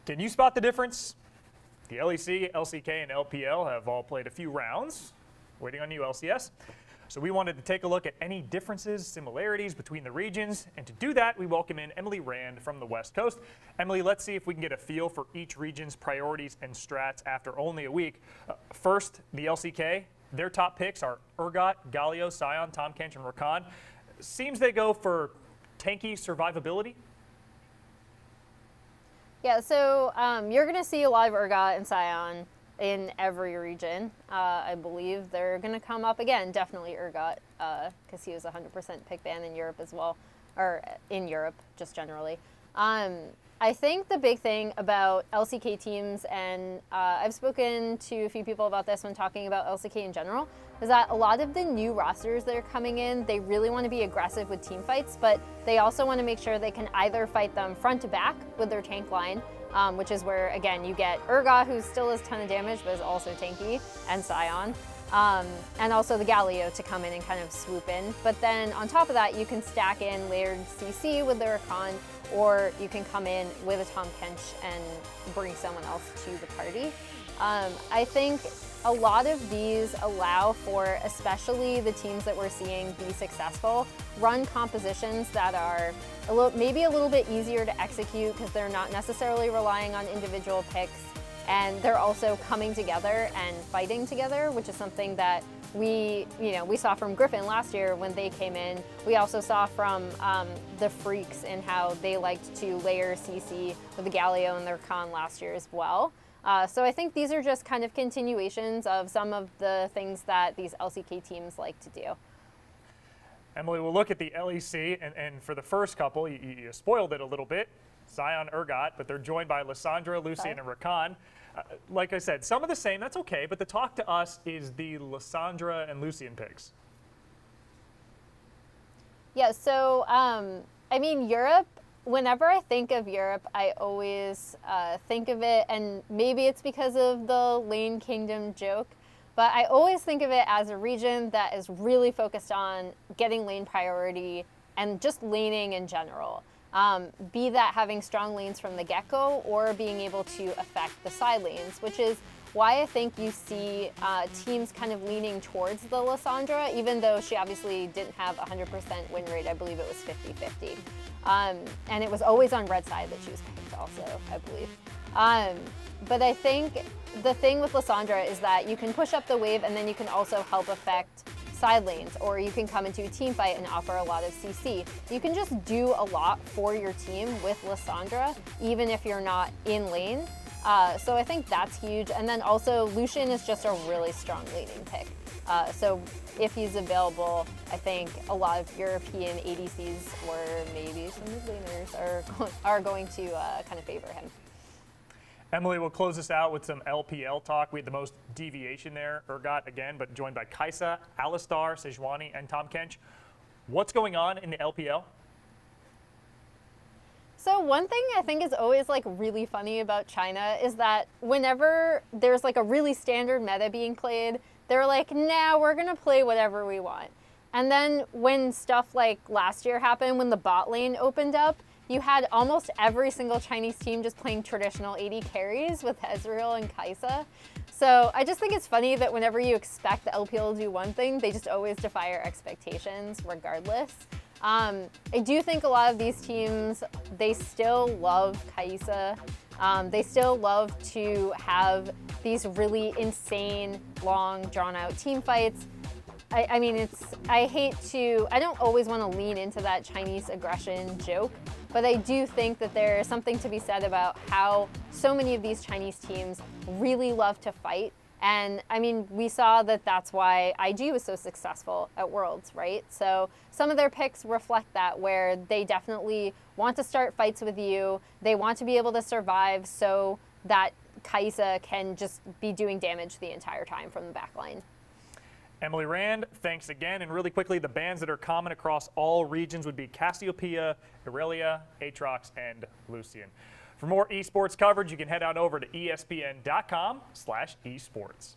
Can you spot the difference? The LEC, LCK, and LPL have all played a few rounds. Waiting on you, LCS. So we wanted to take a look at any differences, similarities between the regions. And to do that, we welcome in Emily Rand from the West Coast. Emily, let's see if we can get a feel for each region's priorities and strats after only a week. First, the LCK. Their top picks are Urgot, Galio, Sion, Tahm Kench, and Rakan. Seems they go for tanky survivability. Yeah, so you're going to see a lot of Urgot and Sion in every region. I believe they're going to come up again, definitely Urgot, because he was 100% pick ban in Europe as well, or in Europe just generally. I think the big thing about LCK teams, and I've spoken to a few people about this when talking about LCK in general, is that a lot of the new rosters that are coming in, they really want to be aggressive with team fights, but they also want to make sure they can either fight them front to back with their tank line, which is where, again, you get Urgot, who still has a ton of damage, but is also tanky, and Sion, and also the Galio to come in and kind of swoop in. But then on top of that, you can stack in layered CC with the Rakan, or you can come in with a Tahm Kench and bring someone else to the party. I think a lot of these allow for, especially the teams that we're seeing be successful, run compositions that are maybe a little bit easier to execute because they're not necessarily relying on individual picks, and they're also coming together and fighting together, which is something that we saw from Griffin last year when they came in. We also saw from the Freaks in how they liked to layer CC with the Galio and their Rakan last year as well. So I think these are just kind of continuations of some of the things that these LCK teams like to do. Emily, we'll look at the LEC, and for the first couple, you spoiled it a little bit. Sion, Urgot, but they're joined by Lissandra, Lucian, and Rakan. Like I said, some of the same, that's okay, but the talk to us is the Lissandra and Lucian picks. Yeah, so, I mean, Europe, whenever I think of Europe, I always think of it, and maybe it's because of the Lane Kingdom joke, but I always think of it as a region that is really focused on getting lane priority and just laning in general. Be that having strong lanes from the get-go or being able to affect the side lanes, which is why I think you see teams kind of leaning towards the Lissandra, even though she obviously didn't have 100% win rate. I believe it was 50-50. And it was always on red side that she was picked also, I believe. But I think the thing with Lissandra is that you can push up the wave and then you can also help affect side lanes, or you can come into a team fight and offer a lot of CC. You can just do a lot for your team with Lissandra, even if you're not in lane. So I think that's huge. And then also Lucian is just a really strong laning pick. So if he's available, I think a lot of European ADCs or maybe some mid laners are going to kind of favor him. Emily, we'll close this out with some LPL talk. We had the most deviation there, Urgot again, but joined by Kaisa, Alistar, Sejuani, and Tahm Kench. What's going on in the LPL? So one thing I think is always like really funny about China is that whenever there's like a really standard meta being played, they're like, nah, we're gonna play whatever we want. And then when stuff like last year happened, when the bot lane opened up, you had almost every single Chinese team just playing traditional AD carries with Ezreal and Kaisa. So I just think it's funny that whenever you expect the LPL to do one thing, they just always defy our expectations regardless. I do think a lot of these teams, they still love Kaisa. They still love to have these really insane, long, drawn-out team fights. I mean, I don't always want to lean into that Chinese aggression joke, but I do think that there is something to be said about how so many of these Chinese teams really love to fight. And I mean, we saw that that's why IG was so successful at Worlds, right? So some of their picks reflect that, where they definitely want to start fights with you. They want to be able to survive so that Kaisa can just be doing damage the entire time from the backline. Emily Rand, thanks again. And really quickly, the bans that are common across all regions would be Cassiopeia, Irelia, Aatrox, and Lucian. For more esports coverage, you can head on over to ESPN.com/esports.